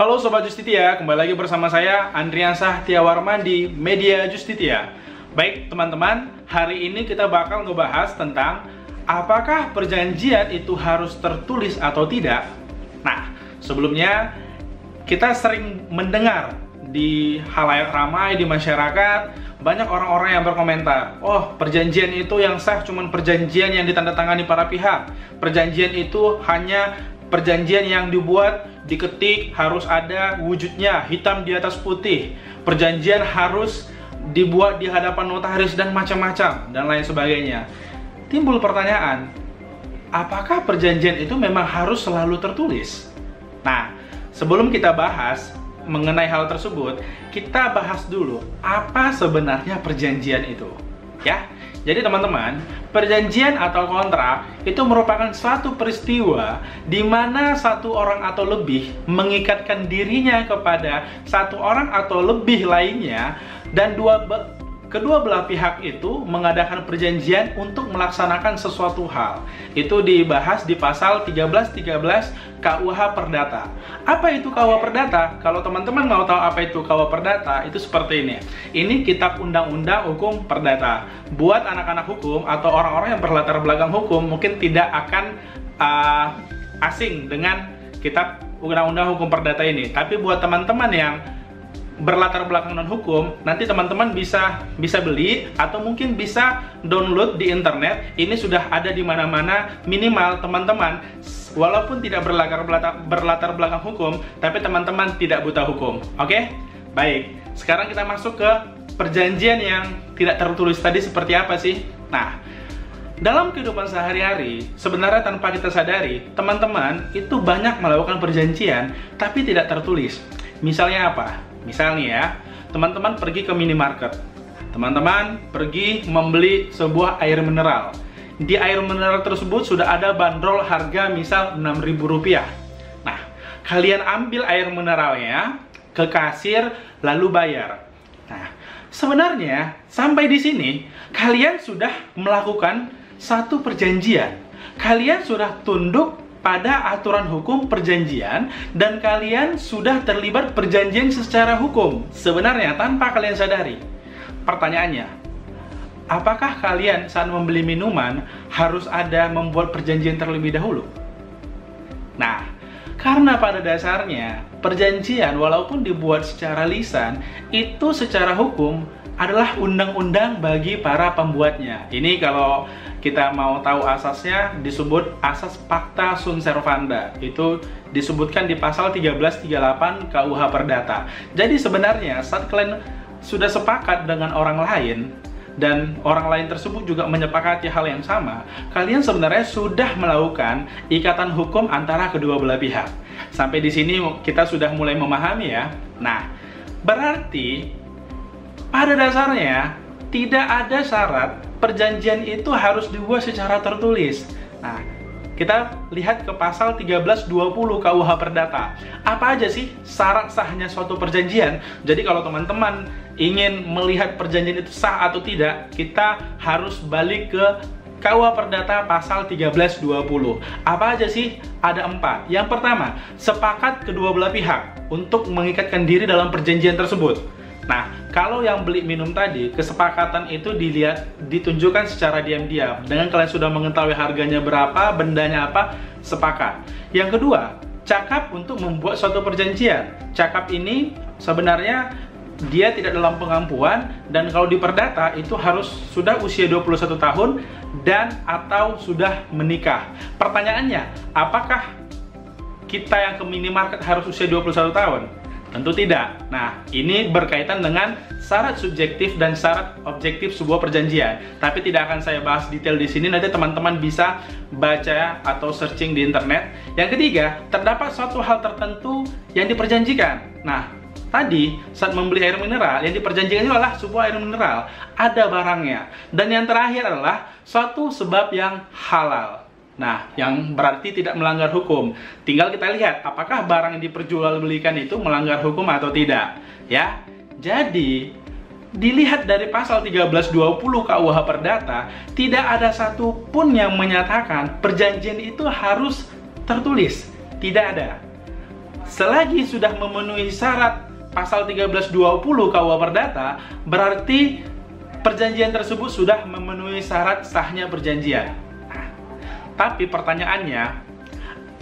Halo Sobat Justitia, kembali lagi bersama saya Andriansah Tiawarman di Media Justitia. Baik teman-teman, hari ini kita bakal ngebahas tentang apakah perjanjian itu harus tertulis atau tidak. Nah, sebelumnya kita sering mendengar di halayak ramai di masyarakat, banyak orang-orang yang berkomentar, oh perjanjian itu yang sah cuma perjanjian yang ditandatangani para pihak. Perjanjian itu hanya perjanjian yang dibuat, diketik, harus ada wujudnya, hitam di atas putih. Perjanjian harus dibuat di hadapan notaris dan macam-macam, dan lain sebagainya. Timbul pertanyaan, apakah perjanjian itu memang harus selalu tertulis? Nah, sebelum kita bahas mengenai hal tersebut, kita bahas dulu apa sebenarnya perjanjian itu. Ya, jadi teman-teman, perjanjian atau kontrak itu merupakan suatu peristiwa di mana satu orang atau lebih mengikatkan dirinya kepada satu orang atau lebih lainnya, dan kedua belah pihak itu mengadakan perjanjian untuk melaksanakan sesuatu hal. Itu dibahas di pasal 1313 KUH Perdata. Apa itu KUH Perdata? Kalau teman-teman mau tahu apa itu KUH Perdata, itu seperti ini. Ini Kitab Undang-Undang Hukum Perdata. Buat anak-anak hukum atau orang-orang yang berlatar belakang hukum, mungkin tidak akan asing dengan Kitab Undang-Undang Hukum Perdata ini. Tapi buat teman-teman yang berlatar belakang non hukum, nanti teman-teman bisa beli atau mungkin bisa download di internet. Ini sudah ada di mana-mana. Minimal teman-teman walaupun tidak berlatar belakang hukum, tapi teman-teman tidak buta hukum. Oke? Baik. Sekarang kita masuk ke perjanjian yang tidak tertulis tadi seperti apa sih? Nah, dalam kehidupan sehari-hari, sebenarnya tanpa kita sadari, teman-teman itu banyak melakukan perjanjian tapi tidak tertulis. Misalnya apa? Misalnya ya, teman-teman pergi ke minimarket. Teman-teman pergi membeli sebuah air mineral. Di air mineral tersebut sudah ada bandrol harga misal Rp6.000. Nah, kalian ambil air mineralnya ke kasir lalu bayar. Nah, sebenarnya sampai di sini kalian sudah melakukan satu perjanjian. Kalian sudah tunduk pada aturan hukum perjanjian, dan kalian sudah terlibat perjanjian secara hukum sebenarnya tanpa kalian sadari. Pertanyaannya, apakah kalian saat membeli minuman harus ada membuat perjanjian terlebih dahulu? Nah, karena pada dasarnya perjanjian walaupun dibuat secara lisan, itu secara hukum adalah undang-undang bagi para pembuatnya. Ini kalau kita mau tahu asasnya, disebut asas Pacta Sunt Servanda. Itu disebutkan di pasal 1338 KUH Perdata. Jadi sebenarnya saat kalian sudah sepakat dengan orang lain, dan orang lain tersebut juga menyepakati hal yang sama, kalian sebenarnya sudah melakukan ikatan hukum antara kedua belah pihak. Sampai di sini kita sudah mulai memahami ya. Nah, berarti pada dasarnya tidak ada syarat perjanjian itu harus dibuat secara tertulis. Nah, kita lihat ke pasal 1320 KUH Perdata. Apa aja sih syarat sahnya suatu perjanjian? Jadi kalau teman-teman ingin melihat perjanjian itu sah atau tidak, kita harus balik ke KUH Perdata pasal 1320. Apa aja sih? Ada 4. Yang pertama, sepakat kedua belah pihak untuk mengikatkan diri dalam perjanjian tersebut. Nah, kalau yang beli minum tadi, kesepakatan itu ditunjukkan secara diam-diam. Dengan kalian sudah mengetahui harganya berapa, bendanya apa, sepakat. Yang kedua, cakap untuk membuat suatu perjanjian. Cakap ini sebenarnya dia tidak dalam pengampuan, dan kalau di perdata itu harus sudah usia 21 tahun dan atau sudah menikah. Pertanyaannya, apakah kita yang ke minimarket harus usia 21 tahun? Tentu tidak. Nah, ini berkaitan dengan syarat subjektif dan syarat objektif sebuah perjanjian. Tapi tidak akan saya bahas detail di sini. Nanti teman-teman bisa baca atau searching di internet. Yang ketiga, terdapat suatu hal tertentu yang diperjanjikan. Nah, tadi saat membeli air mineral, yang diperjanjikan itu adalah sebuah air mineral, ada barangnya. Dan yang terakhir adalah suatu sebab yang halal. Nah, yang berarti tidak melanggar hukum. Tinggal kita lihat apakah barang yang diperjualbelikan itu melanggar hukum atau tidak. Ya, jadi dilihat dari pasal 1320 KUH Perdata, tidak ada satupun yang menyatakan perjanjian itu harus tertulis. Tidak ada. selagi sudah memenuhi syarat pasal 1320 KUH Perdata, berarti perjanjian tersebut sudah memenuhi syarat sahnya perjanjian. Nah, tapi pertanyaannya,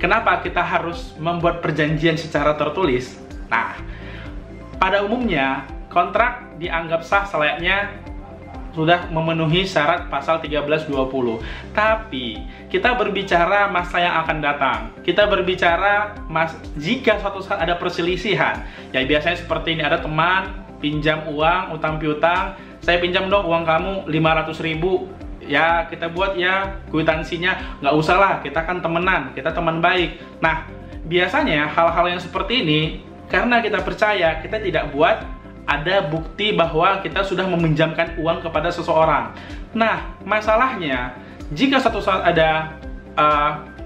kenapa kita harus membuat perjanjian secara tertulis? Nah, pada umumnya kontrak dianggap sah selayaknya sudah memenuhi syarat pasal 1320. Tapi kita berbicara masa yang akan datang. Kita berbicara jika suatu saat ada perselisihan. Ya biasanya seperti ini, ada teman pinjam uang, utang piutang, saya pinjam dong uang kamu 500.000. Ya kita buat ya kwitansinya, nggak usah lah, kita kan temenan, kita teman baik. Nah biasanya hal-hal yang seperti ini, karena kita percaya, kita tidak buat ada bukti bahwa kita sudah meminjamkan uang kepada seseorang. Nah, masalahnya jika suatu saat ada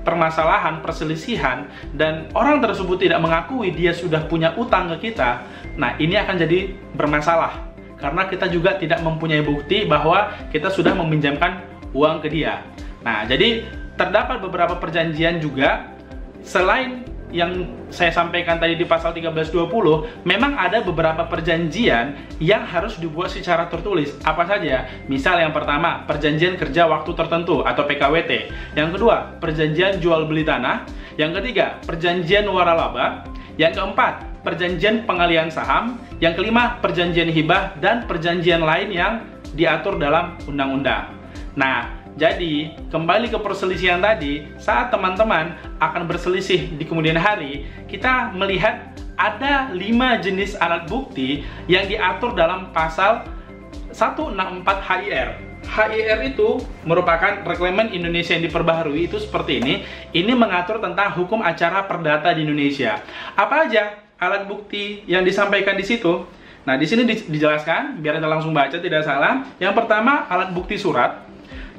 permasalahan, perselisihan, dan orang tersebut tidak mengakui dia sudah punya utang ke kita, nah ini akan jadi bermasalah. Karena kita juga tidak mempunyai bukti bahwa kita sudah meminjamkan uang ke dia. Nah, jadi terdapat beberapa perjanjian juga selain yang saya sampaikan tadi di pasal 1320, memang ada beberapa perjanjian yang harus dibuat secara tertulis. Apa saja? Misal yang pertama, perjanjian kerja waktu tertentu atau PKWT. Yang kedua, perjanjian jual beli tanah. Yang ketiga, perjanjian waralaba. Yang keempat, perjanjian pengalihan saham. Yang kelima, perjanjian hibah dan perjanjian lain yang diatur dalam undang-undang. Nah, jadi, kembali ke perselisihan tadi, saat teman-teman akan berselisih di kemudian hari, kita melihat ada 5 jenis alat bukti yang diatur dalam pasal 164 HIR. HIR itu merupakan Reglamen Indonesia yang diperbaharui, itu seperti ini. Ini mengatur tentang hukum acara perdata di Indonesia. Apa aja alat bukti yang disampaikan di situ? Nah, di sini dijelaskan, biar kita langsung baca tidak salah. Yang pertama, alat bukti surat.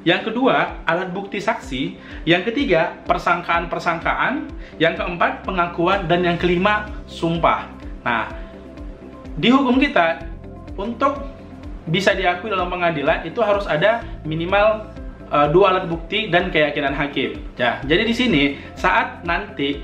Yang kedua, alat bukti saksi. Yang ketiga, persangkaan-persangkaan. Yang keempat, pengakuan. Dan yang kelima, sumpah. Nah, di hukum kita, untuk bisa diakui dalam pengadilan, itu harus ada minimal 2 alat bukti dan keyakinan hakim. Ya, jadi di sini, saat nanti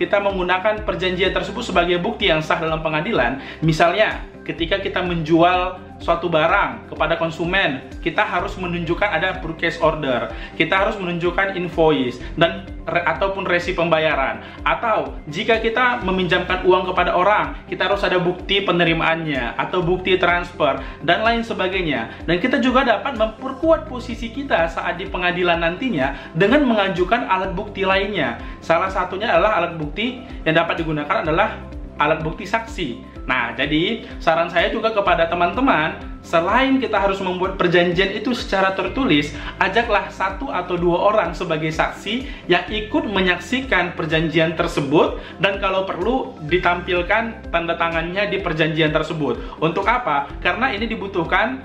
kita menggunakan perjanjian tersebut sebagai bukti yang sah dalam pengadilan, misalnya ketika kita menjual suatu barang kepada konsumen, kita harus menunjukkan ada purchase order, kita harus menunjukkan invoice dan ataupun resi pembayaran. Atau jika kita meminjamkan uang kepada orang, kita harus ada bukti penerimaannya atau bukti transfer dan lain sebagainya. Dan kita juga dapat memperkuat posisi kita saat di pengadilan nantinya dengan mengajukan alat bukti lainnya. Salah satunya adalah alat bukti yang dapat digunakan adalah alat bukti saksi. Nah, jadi saran saya juga kepada teman-teman, selain kita harus membuat perjanjian itu secara tertulis, ajaklah 1 atau 2 orang sebagai saksi yang ikut menyaksikan perjanjian tersebut, dan kalau perlu ditampilkan tanda tangannya di perjanjian tersebut. Untuk apa? Karena ini dibutuhkan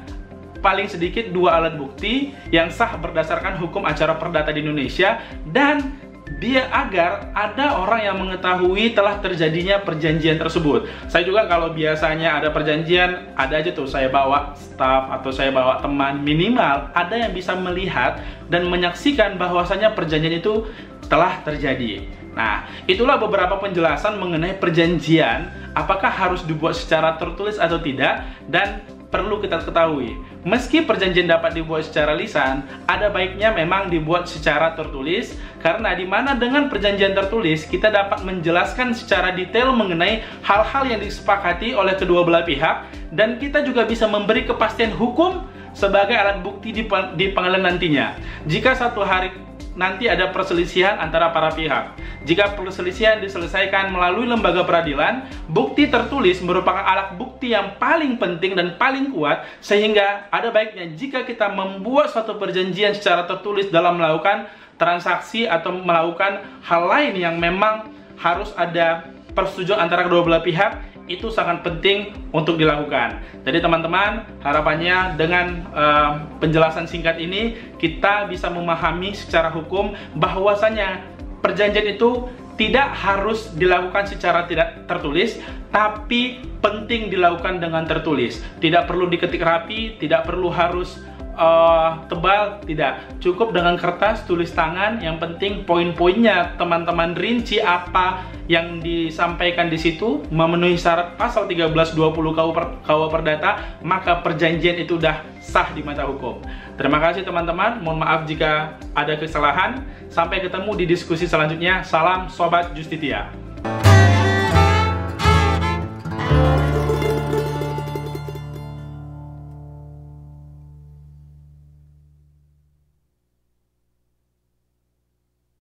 paling sedikit 2 alat bukti yang sah berdasarkan hukum acara perdata di Indonesia, dan dia agar ada orang yang mengetahui telah terjadinya perjanjian tersebut. Saya juga kalau biasanya ada perjanjian, ada aja tuh saya bawa staff atau saya bawa teman, minimal ada yang bisa melihat dan menyaksikan bahwasanya perjanjian itu telah terjadi. Nah, itulah beberapa penjelasan mengenai perjanjian, apakah harus dibuat secara tertulis atau tidak, dan perlu kita ketahui, meski perjanjian dapat dibuat secara lisan, ada baiknya memang dibuat secara tertulis, karena dimana dengan perjanjian tertulis kita dapat menjelaskan secara detail mengenai hal-hal yang disepakati oleh kedua belah pihak, dan kita juga bisa memberi kepastian hukum sebagai alat bukti di pengadilan nantinya. Jika satu hari nanti ada perselisihan antara para pihak, jika perselisihan diselesaikan melalui lembaga peradilan, bukti tertulis merupakan alat bukti yang paling penting dan paling kuat, sehingga ada baiknya jika kita membuat suatu perjanjian secara tertulis dalam melakukan transaksi atau melakukan hal lain yang memang harus ada persetujuan antara kedua belah pihak, itu sangat penting untuk dilakukan. Jadi teman-teman, harapannya dengan penjelasan singkat ini kita bisa memahami secara hukum bahwasanya perjanjian itu tidak harus dilakukan secara tidak tertulis, tapi penting dilakukan dengan tertulis. Tidak perlu diketik rapi, tidak perlu harus tebal, tidak. Cukup dengan kertas tulis tangan, yang penting poin-poinnya teman-teman rinci apa yang disampaikan di situ, memenuhi syarat pasal 1320 KUH Perdata, maka perjanjian itu udah sah di mata hukum. Terima kasih teman-teman, mohon maaf jika ada kesalahan. Sampai ketemu di diskusi selanjutnya. Salam Sobat Justitia.